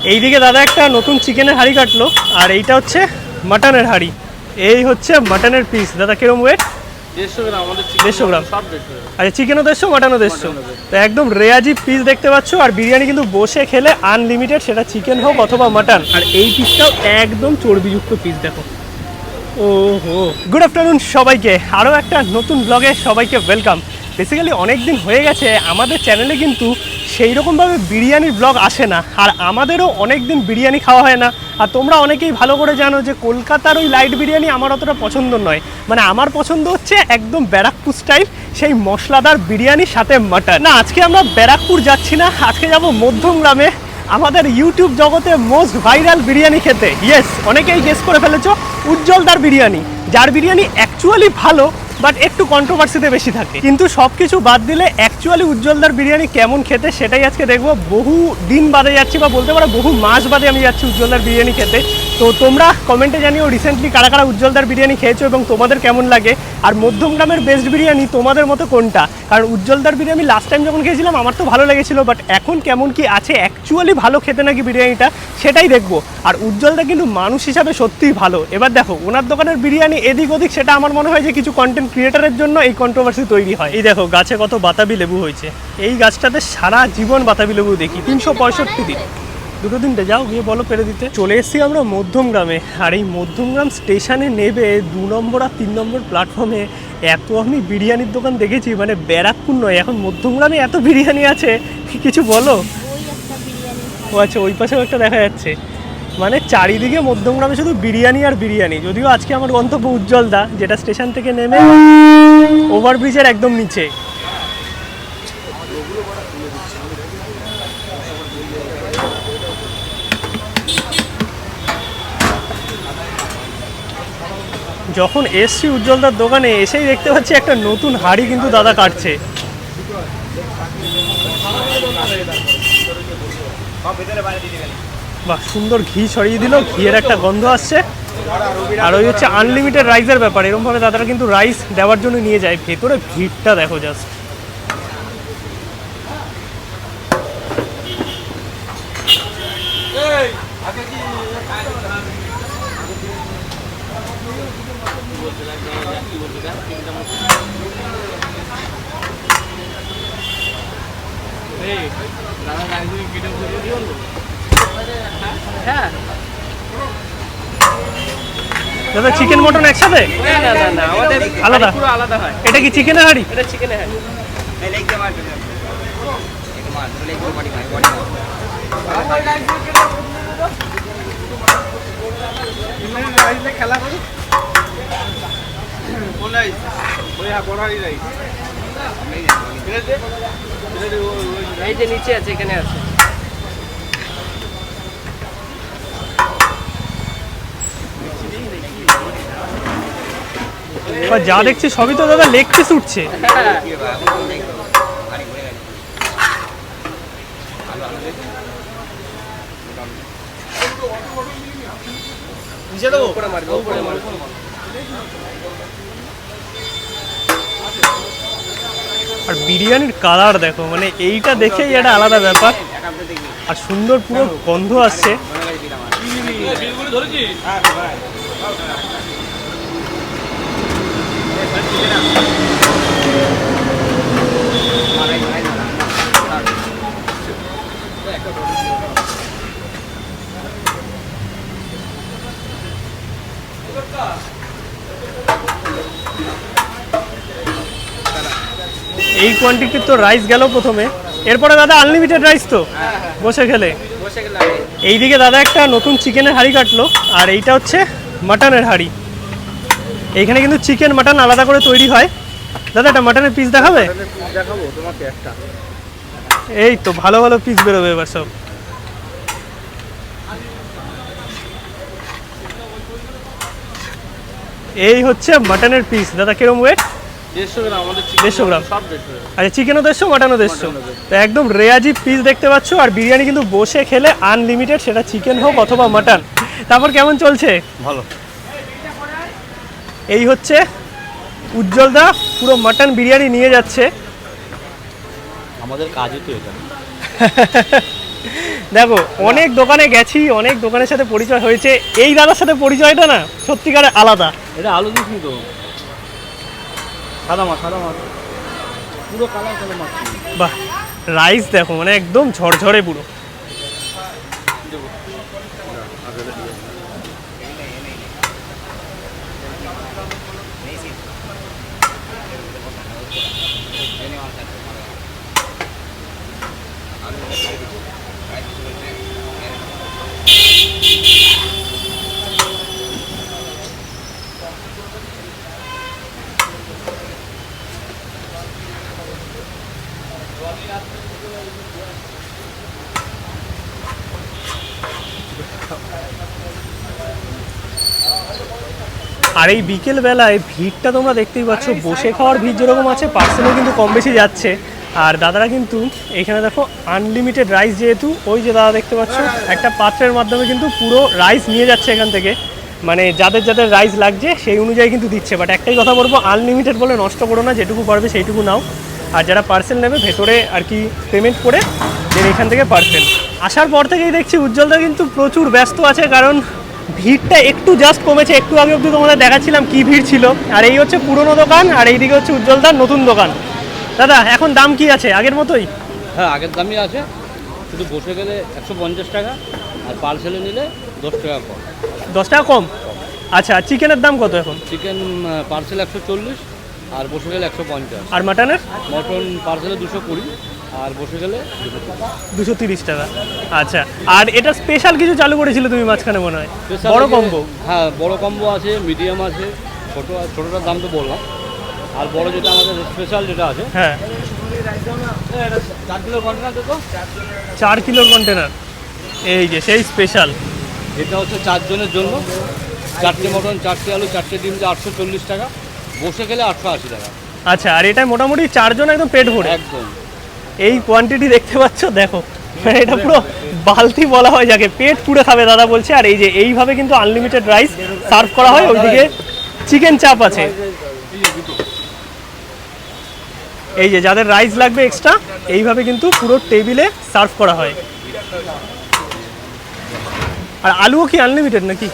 এইদিকে দাদা একটা নতুন চিকেনের হাঁড়ি কাটলো, আর এইটা হচ্ছে মাটনের হাঁড়ি। এই হচ্ছে মাটনের পিস। দাদা কিরম ওয়েট? 150 গ্রাম। আমাদের 150 গ্রাম। সব 150। আচ্ছা, চিকেনও 150, মাটনও 150। তো একদম রেয়াজি পিস দেখতে পাচ্ছ। আর বিরিয়ানি কিন্তু বসে খেলে আনলিমিটেড, সেটা চিকেন হোক অথবা মাটন। আর এই পিসটাও একদম চর্বিযুক্ত পিস, দেখো। ওহো, গুড আফটারনুন সবাইকে, আরও একটা নতুন ব্লগে সবাইকে ওয়েলকাম। বেসিক্যালি অনেক দিন হয়ে গেছে আমাদের চ্যানেলে কিন্তু সেই রকমভাবে বিরিয়ানির ব্লগ আসে না, আর আমাদেরও অনেক দিন বিরিয়ানি খাওয়া হয় না। আর তোমরা অনেকেই ভালো করে জানো যে কলকাতার ওই লাইট বিরিয়ানি আমার অতটা পছন্দ নয়। মানে আমার পছন্দ হচ্ছে একদম ব্যারাকপুর স্টাইল, সেই মশলাদার বিরিয়ানির সাথে মাটন। না, আজকে আমরা ব্যারাকপুর যাচ্ছি না, আজকে যাব মধ্যমগ্রামে আমাদের ইউটিউব জগতে মোস্ট ভাইরাল বিরিয়ানি খেতে। ইয়েস, অনেকেই গেস করে ফেলেছো, উজ্জ্বলদার বিরিয়ানি, যার বিরিয়ানি অ্যাকচুয়ালি ভালো বাট একটু কন্ট্রোভার্সিতে বেশি থাকে। কিন্তু সব কিছু বাদ দিলে অ্যাকচুয়ালি উজ্জ্বলদার বিরিয়ানি কেমন খেতে সেটাই আজকে দেখবো। বহু দিন বাদে যাচ্ছি, বা বলতে পারো বহু মাস বাদে আমি যাচ্ছি উজ্জ্বলদার বিরিয়ানি খেতে। তো তোমরা কমেন্টে জানিও রিসেন্টলি কারা কারা উজ্জ্বলদার বিরিয়ানি খেয়েছো এবং তোমাদের কেমন লাগে। আর মধ্যমগ্রামের বেস্ট বিরিয়ানি তোমাদের মতো কোনটা? কারণ উজ্জ্বলদার বিরিয়ানি লাস্ট টাইম যখন খেয়েছিলাম আমার তো ভালো লেগেছিলো, বাট এখন কেমন কি আছে, অ্যাকচুয়ালি ভালো খেতে নাকি বিরিয়ানিটা, সেটাই দেখবো। আর উজ্জ্বলদা কিন্তু মানুষ হিসাবে সত্যিই ভালো। এবার দেখো ওনার দোকানের বিরিয়ানি এদিক ওদিক, সেটা আমার মনে হয় যে কিছু কন্টেন্ট ক্রিয়েটারের জন্য এই কন্ট্রোভার্সি তৈরি হয়। এই দেখো গাছে কত বাতাবি লেবু হয়েছে। এই গাছটাতে সারা জীবন বাতাবি লেবু দেখি, 365 দিন। দুটো দিনটা যাও গিয়ে বলো পেরে দিতে। চলে এসেছি আমরা মধ্যমগ্রামে, আর এই মধ্যমগ্রাম স্টেশনে নেবে 2 নম্বর আর 3 নম্বর প্ল্যাটফর্মে এত আমি বিরিয়ানির দোকান দেখেছি, মানে ব্যারাকপুর নয়, এখন মধ্যমগ্রামে এত বিরিয়ানি আছে, কিছু বলো। ও আচ্ছা, ওই পাশেও একটা দেখা যাচ্ছে। মানে চারিদিকে মধ্যমগ্রামে শুধু বিরিয়ানি আর বিরিয়ানি। যদিও আজকে আমার গন্তব্য উজ্জ্বলদা, যেটা স্টেশন থেকে নেমে ওভারব্রিজের একদম নিচে। যখন এসছি উজ্জ্বলদার দোকানে, এসেই দেখতে পাচ্ছি একটা নতুন হাঁড়ি কিন্তু দাদা কাটছে। বাহ, সুন্দর ঘি ছড়িয়ে দিল, ঘিয়ের একটা গন্ধ আসছে। আর ওই হচ্ছে আনলিমিটেড রাইসের ব্যাপার, এরকমভাবে দাদারা কিন্তু রাইস দেওয়ার জন্য নিয়ে যায়। ভেতরে ভিড়টা দেখো জাস্ট। দাদা চিকেন মটন একসাথে? না, আমাদের আলাদা, পুরো আলাদা হয়। এটা কি চিকেনের হাঁড়ি? এটা চিকেনের হাঁড়ি। খেলা করি কোন রাইস? ওই বড়ারি রাইস। এই যে নিচে আছে, এখানে আছে। যা দেখছি সবই তো দাদা লেগ পিস উঠছে। আর বিরিয়ানির কালার দেখো, মানে এইটা দেখেই একটা আলাদা ব্যাপার। আর সুন্দর পুরো গন্ধ আসছে। এই কোয়ান্টিটির তো রাইস গেল প্রথমে, এরপরে দাদা আনলিমিটেড রাইস তো বসে খেলে। এইদিকে দাদা একটা নতুন চিকেনের হাঁড়ি কাটলো, আর এইটা হচ্ছে মাটনের হাঁড়ি। এইখানে কিন্তু চিকেন মাটন আলাদা করে তৈরি হয়। দাদা একটা মাটনের পিস দেখাবে? দেখাবো তোমাকে একটা। এই তো ভালো ভালো পিস বেরোবে এবার সব। এই হচ্ছে মাটনের পিস। দাদা কিরম ওয়েট? 150 গ্রাম। আমাদের 150 গ্রাম। সব 150। আচ্ছা, চিকেনও 150, মাটনও 150। তো একদম রেয়াজি পিস দেখতে পাচ্ছ। আর বিরিয়ানি কিন্তু বসে খেলে আনলিমিটেড, সেটা চিকেন হোক অথবা মাটন। তারপর কেমন চলছে? ভালো। এই হচ্ছে উজ্জ্বলদা পুরো মাটন বিরিয়ানি নিয়ে যাচ্ছে। আমাদের কাজই তো এটা। দেখো অনেক দোকানে গেছি, অনেক দোকানের সাথে পরিচয় হয়েছে, এই দাদার সাথে পরিচয়টা না সত্যিকারে আলাদা। এটা আলু দিস তো, সাদা মাছ পুরো কালার মাছ। বাহ, রাইস দেখো মানে একদম ঝরঝরে পুরো। আর এই বিকেল বেলায় ভিড়টা তোমরা দেখতেই পাচ্ছ, বসে খাওয়ার ভিড় যেরকম আছে পার্সেলও কিন্তু কম বেশি যাচ্ছে। আর দাদারা কিন্তু এখানে দেখো আনলিমিটেড রাইস, যেহেতু ওই যে দাদা দেখতে পাচ্ছ একটা পাত্রের মাধ্যমে কিন্তু পুরো রাইস নিয়ে যাচ্ছে এখান থেকে, মানে যাদের যাদের রাইস লাগছে সেই অনুযায়ী কিন্তু দিচ্ছে। বাট একটাই কথা বলবো, আনলিমিটেড বলে নষ্ট করো না, যেটুকু পারবে সেইটুকু নাও। আর যারা পার্সেল নেবে ভেতরে আর কি পেমেন্ট করে যে এখান থেকে পার্সেল। আসার পর থেকেই দেখছি উজ্জ্বলদা কিন্তু প্রচুর ব্যস্ত আছে, কারণ ভিড়টা একটু জাস্ট কমেছে। একটু আগে অবধি তোমাদের দেখাচ্ছিলাম কি ভিড় ছিল। আর এই হচ্ছে পুরনো দোকান, আর এইদিকে হচ্ছে উজ্জ্বলদার নতুন দোকান। দাদা এখন দাম কি আছে? আগের মতোই? হ্যাঁ, আগের দামই আছে, শুধু বসে গেলে 150 টাকা, আর পার্সেলে নিলে 10 টাকা কম। 10 টাকা কম? আচ্ছা, চিকেনের দাম কত এখন? চিকেন পার্সেল 140, আর বসে গেলে 150। আর মাটনের? মটন পার্সেলে 220, আর বসে গেলে 230 টাকা। আচ্ছা, আর এটা স্পেশাল কিছু চালু করেছিল তুমি মাঝখানে মনে হয়, বড় কম্বো? হ্যাঁ, বড় কম্বো আছে, মিডিয়াম আছে, ছোটোটার দাম তো বললাম। আর বড় যেটা আমাদের স্পেশাল যেটা আছে, হ্যাঁ 4 কিলোর কন্টেনার দেখো, 4 কিলোর কন্টেনার, এই যে সেই স্পেশাল। এটা হচ্ছে 4 জনের জন্য, 4টে মটন, 4টে আলু, 4টে ডিম, 840 টাকা, বসে গেলে 880 টাকা। আচ্ছা, আর এটা মোটামুটি 4 জন একদম পেট ভরে? একদম। এই কোয়ান্টিটি দেখতে পাচ্ছ, দেখো এটা পুরো বালতি বলা হয় যাকে, পেট পুড়ে খাবে দাদা বলছে। আর এই যে এইভাবে কিন্তু আনলিমিটেড রাইস সার্ভ করা হয়। ওইদিকে চিকেন চাপ আছে, এই যে যাদের রাইস লাগবে এক্সট্রা, এইভাবে কিন্তু পুরো টেবিলে সার্ভ করা হয়। আর আলুও কি আনলিমিটেড নাকি?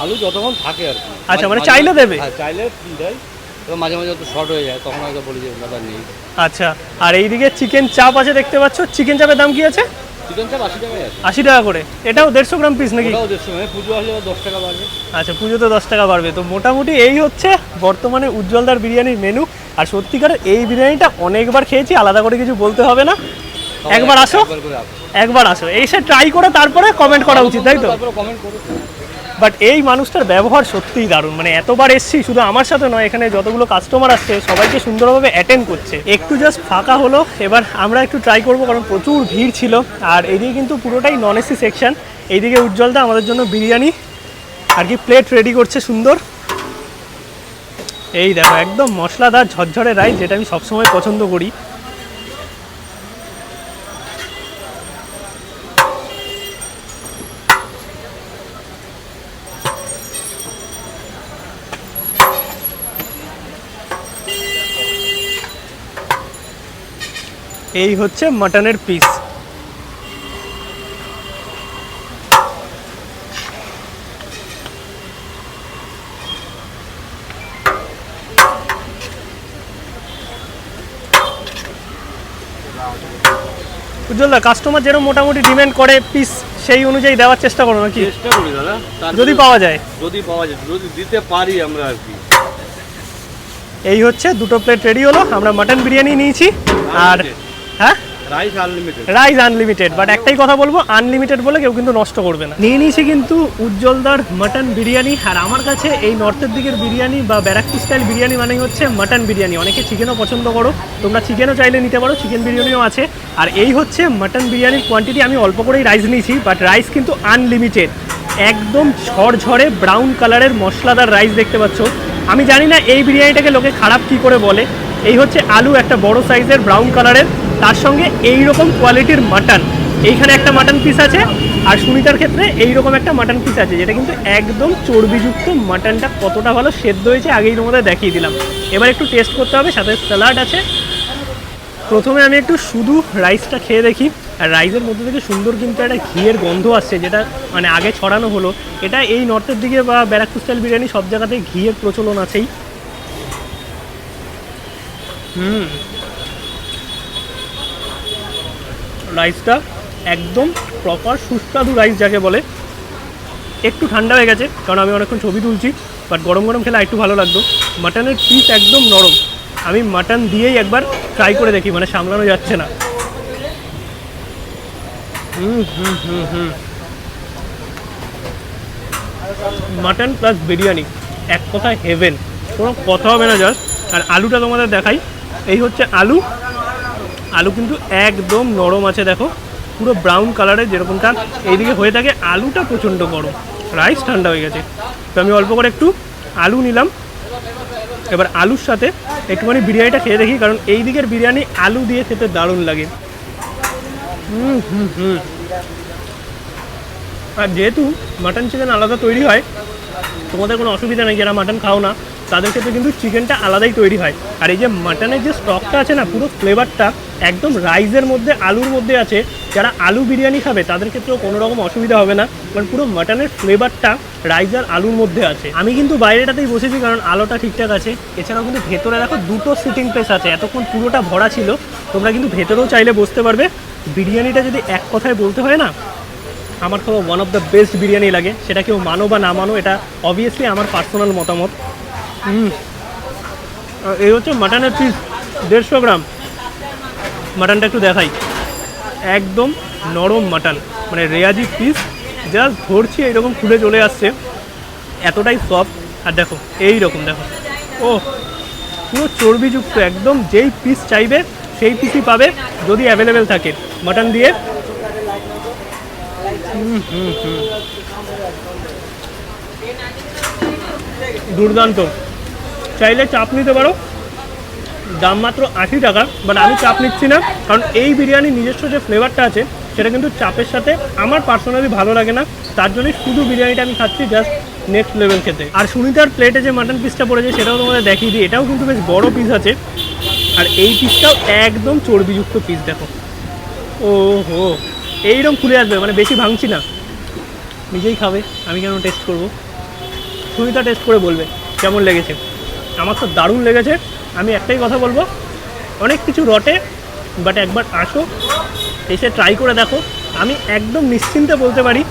আলু যতক্ষণ থাকে আর কি। আচ্ছা, মানে চাইলে দেবে? হ্যাঁ, চাইলে দেয়, এবার মাঝে মাঝে একটু শর্ট হয়ে যায়, তখন হয়তো বলি যে দাদা নেই। আচ্ছা, আর এইদিকে চিকেন চাপ আছে দেখতে পাচ্ছ। চিকেন চাপের দাম কি আছে? চিকেন চাপ 80 টাকাই আছে। 80 টাকা করে? এটাও 150 গ্রাম পিস নাকি? ওটাও 150, পুজো আসলে 10 টাকা বাড়বে। আচ্ছা, পুজোতে 10 টাকা বাড়বে। তো মোটামুটি এই হচ্ছে বর্তমানে উজ্জ্বলদার বিরিয়ানির মেনু। আর সত্যিকারের এই বিরিয়ানিটা অনেকবার খেয়েছি, আলাদা করে কিছু বলতে হবে না। একবার আসো, একবার আসো, এসে ট্রাই করো, তারপরে কমেন্ট করা উচিত, তাই তো? কমেন্ট করো। বাট এই মানুষটার ব্যবহার সত্যিই দারুণ, মানে এতবার এসছি, শুধু আমার সাথে নয়, এখানে যতগুলো কাস্টমার আসছে সবাইকে সুন্দরভাবে অ্যাটেন্ড করছে। একটু জাস্ট ফাঁকা হলো, এবার আমরা একটু ট্রাই করবো, কারণ প্রচুর ভিড় ছিল। আর এইদিকে কিন্তু পুরোটাই নন এসি সেকশন। এইদিকে উজ্জ্বলদা আমাদের জন্য বিরিয়ানি আর কি প্লেট রেডি করছে সুন্দর। এই দেখো একদম মশলাদার ঝরঝরে রাইস, যেটা আমি সবসময় পছন্দ করি। এই হচ্ছে মাটনের পিস। উজ্জ্বলদা, কাস্টমার যেরকম মোটামুটি ডিমান্ড করে পিস, সেই অনুযায়ী দেওয়ার চেষ্টা করো নাকি? চেষ্টা করি দাদা, যদি পাওয়া যায়। যদি দিতে পারি আমরা আর কি। এই হচ্ছে দুটো প্লেট রেডি হলো। আমরা মাটন বিরিয়ানি নিয়েছি। আর হ্যাঁ, rice unlimited. Rice unlimited, but একটাই কথা বলবো, আনলিমিটেড বলে কেউ কিন্তু নষ্ট করবে না। নিয়ে নিয়েছি কিন্তু উজ্জ্বলদার মাটন বিরিয়ানি। আর আমার কাছে এই নর্থের দিকের বিরিয়ানি বা ব্যারাকপুর স্টাইল বিরিয়ানি মানেই হচ্ছে মাটন বিরিয়ানি। অনেকে চিকেনও পছন্দ করো, তোমরা চিকেনও চাইলে নিতে পারো, চিকেন বিরিয়ানিও আছে। আর এই হচ্ছে মাটন বিরিয়ানির কোয়ান্টিটি। আমি অল্প করেই রাইস নিয়েছি, বাট রাইস কিন্তু আনলিমিটেড, একদম ঝরঝরে ব্রাউন কালারের মশলাদার রাইস দেখতে পাচ্ছ। আমি জানি না এই বিরিয়ানিটাকে লোকে খারাপ কি করে বলে। এই হচ্ছে আলু, একটা বড় সাইজের ব্রাউন কালারের, তার সঙ্গে এই রকম কোয়ালিটির মাটন। এইখানে একটা মাটন পিস আছে, আর সুনিতার ক্ষেত্রে এইরকম একটা মাটন পিস আছে, যেটা কিন্তু একদম চর্বিযুক্ত। মাটনটা কতটা ভালো সেদ্ধ হয়েছে আগেই তোমাদের দেখিয়ে দিলাম। এবার একটু টেস্ট করতে হবে, সাথে স্যালাড আছে। প্রথমে আমি একটু শুধু রাইসটা খেয়ে দেখি। আর রাইসের মধ্যে থেকে সুন্দর কিন্তু একটা ঘিয়ের গন্ধ আসছে, যেটা মানে আগে ছড়ানো হলো। এটা এই নর্থের দিকে বা ব্যারাকপুর স্টাইল বিরিয়ানি সব জায়গাতেই ঘিয়ের প্রচলন আছেই। রাইসটা একদম প্রপার সুস্বাদু রাইস যাকে বলে। একটু ঠান্ডা হয়ে গেছে কারণ আমি অনেকক্ষণ ছবি তুলছি, বাট গরম গরম খেলে একটু ভালো লাগতো। মাটনের পিস একদম নরম, আমি মাটন দিয়েই একবার ট্রাই করে দেখি, মানে সামলানো যাচ্ছে না। মাটন প্লাস বিরিয়ানি এক কথায় হেভেন, কোনো কথা হবে না জাস্ট। আর আলুটা তোমাদের দেখাই, এই হচ্ছে আলু। আলু কিন্তু একদম নরম আছে, দেখো পুরো ব্রাউন কালারের যেরকমটা এইদিকে হয়ে থাকে। আলুটা প্রচণ্ড গরম, রাইস ঠান্ডা হয়ে গেছে। তো আমি অল্প করে একটু আলু নিলাম, এবার আলুর সাথে একটুখানি বিরিয়ানিটা খেয়ে দেখি, কারণ এই দিকের বিরিয়ানি আলু দিয়ে খেতে দারুণ লাগে। আর যেহেতু মাটন চিকেন আলাদা তৈরি হয়, তোমাদের কোনো অসুবিধা নেই। যারা মাটন খাও না তাদের ক্ষেত্রে কিন্তু চিকেনটা আলাদাই তৈরি হয়। আর এই যে মাটনের যে স্টকটা আছে না, পুরো ফ্লেভারটা একদম রাইসের মধ্যে আলুর মধ্যে আছে। যারা আলু বিরিয়ানি খাবে তাদের ক্ষেত্রেও কোনো রকম অসুবিধা হবে না, কারণ পুরো মাটনের ফ্লেভারটা রাইস আর আলুর মধ্যে আছে। আমি কিন্তু বাইরেটাতেই বসেছি কারণ আলোটা ঠিকঠাক আছে। এছাড়াও কিন্তু ভেতরে দেখো দুটো সিটিং প্লেস আছে, এতক্ষণ পুরোটা ভরা ছিল। তোমরা কিন্তু ভেতরেও চাইলে বসতে পারবে। বিরিয়ানিটা যদি এক কথায় বলতে হয় না, আমার তো one of the best biryani লাগে। সেটা কেউ মানো বা না মানো, এটা অবভিয়াসলি আমার পার্সোনাল মতামত। এই হচ্ছে মাটনের পিস 150 গ্রাম। মাটনটা একটু দেখাই, একদম নরম মাটন, মানে রেয়াজি পিস, জাস্ট ধরছি এইরকম খুলে চলে আসছে, এতটাই সফট। আর দেখো এই রকম, দেখো ও পুরো চর্বিযুক্ত, একদম যেই পিস চাইবে সেই পিসই পাবে যদি অ্যাভেলেবেল থাকে মাটন দিয়ে। দুর্দান্ত। চাইলে চাপ নিতে পারো, দাম মাত্র 80 টাকা, বাট আমি চাপ নিচ্ছি না, কারণ এই বিরিয়ানির নিজস্ব যে ফ্লেভারটা আছে সেটা কিন্তু চাপের সাথে আমার পার্সোনালি ভালো লাগে না। তার জন্যই শুধু বিরিয়ানিটা আমি খাচ্ছি, জাস্ট নেক্সট লেভেল খেতে। আর সুনিতার প্লেটে যে মাটন পিসটা পড়েছে সেটাও তোমাদের দেখিয়ে দিই, এটাও কিন্তু বেশ বড় পিস আছে। আর এই পিসটাও একদম চর্বিযুক্ত পিস, দেখো ও হো এইরকম খুলে আসবে, মানে বেশি ভাঙছি না। নিজেই খাবে, আমি কেন টেস্ট করবো, সুনিতা টেস্ট করে বলবে কেমন লেগেছে। আমার তো দারুণ লেগেছে। আমি একটাই কথা বলবো, অনেক কিছু রটে, বাট একবার আসো, এসে ট্রাই করে দেখো। আমি একদম নিশ্চিন্তে বলতে পারি,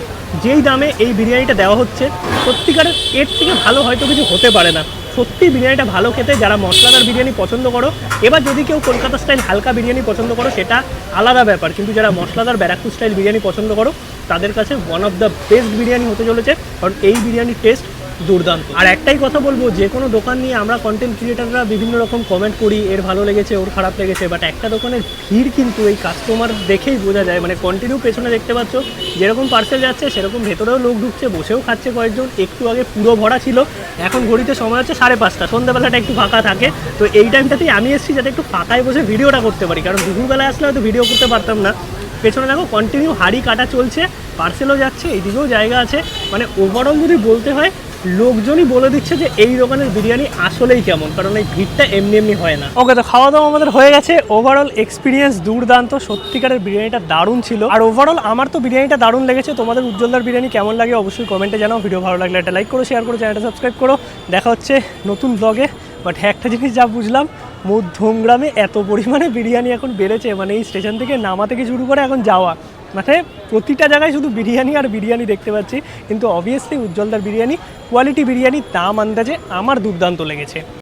যেই দামে এই বিরিয়ানিটা দেওয়া হচ্ছে সত্যিকারের এর থেকে ভালো হয়তো কিছু হতে পারে না। সত্যি বিরিয়ানিটা ভালো খেতে, যারা মশলাদার বিরিয়ানি পছন্দ করো। এবার যদি কেউ কলকাতা স্টাইল হালকা বিরিয়ানি পছন্দ করো সেটা আলাদা ব্যাপার, কিন্তু যারা মশলাদার ব্যারাকপুর স্টাইল বিরিয়ানি পছন্দ করো তাদের কাছে one of the best biryani হতে চলেছে, কারণ এই বিরিয়ানির টেস্ট দুর্দান্ত। আর একটাই কথা বলবো, যে কোনো দোকান নিয়ে আমরা কন্টেন্ট ক্রিয়েটাররা বিভিন্ন রকম কমেন্ট করি, এর ভালো লেগেছে ওর খারাপ লেগেছে, বাট একটা দোকানের ভিড় কিন্তু এই কাস্টমার দেখেই বোঝা যায়। মানে কন্টিনিউ পেছনে দেখতে পাচ্ছ যেরকম পার্সেল যাচ্ছে সেরকম ভেতরেও লোক ঢুকছে, বসেও খাচ্ছে কয়েকজন। একটু আগে পুরো ভরা ছিল, এখন ঘড়িতে সময় হচ্ছে 5:30, সন্ধ্যাবেলাটা একটু ফাঁকা থাকে। তো এই টাইমটাতেই আমি এসেছি যাতে একটু ফাঁকায় বসে ভিডিওটা করতে পারি, কারণ দুপুরবেলায় আসলে হয়তো ভিডিও করতে পারতাম না। পেছনে দেখো কন্টিনিউ হাঁড়ি কাটা চলছে, পার্সেলও যাচ্ছে, এইদিকেও জায়গা আছে। মানে ওভারঅল যদি বলতে হয়, লোকজনই বলে দিচ্ছে যে এই দোকানের বিরিয়ানি আসলেই কেমন, কারণ এই ভিড়টা এমনি এমনি হয় না। ওকে, তো খাওয়া দাওয়া আমাদের হয়ে গেছে। ওভারঅল এক্সপিরিয়েন্স দুর্দান্ত, সত্যিকারের বিরিয়ানিটা দারুণ ছিল। আর ওভারঅল আমার তো বিরিয়ানিটা দারুণ লেগেছে। তোমাদের উজ্জ্বলদার বিরিয়ানি কেমন লাগে অবশ্যই কমেন্টে জানাও। ভিডিও ভালো লাগলে একটা লাইক করো, শেয়ার করো, চ্যানেলটা সাবস্ক্রাইব করো। দেখা হচ্ছে নতুন ব্লগে। বাট একটা জিনিস যা বুঝলাম, মধ্যমগ্রামে এত পরিমাণে বিরিয়ানি এখন বেড়েছে, মানে এই স্টেশন থেকে নামা থেকে শুরু করে এখন যাওয়া, মানে প্রতিটা জায়গায় শুধু বিরিয়ানি আর বিরিয়ানি দেখতে পাচ্ছি। কিন্তু অবভিয়াসলি উজ্জ্বলদার বিরিয়ানি কোয়ালিটি বিরিয়ানি, দাম আন্দাজে আমার দুর্দান্ত লেগেছে।